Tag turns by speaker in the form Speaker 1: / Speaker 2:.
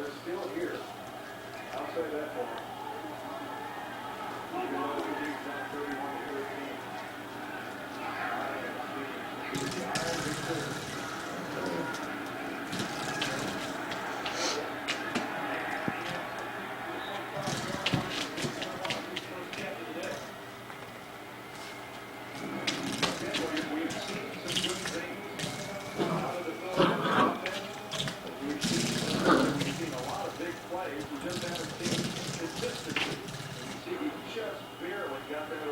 Speaker 1: they're still here. I'll say that for them. Even though the league's down 31-13. The Irons are clear. We've seen some good things out of the Philadelphia offense. We've seen a lot of big plays. We just haven't seen consistency. You see, he just barely got that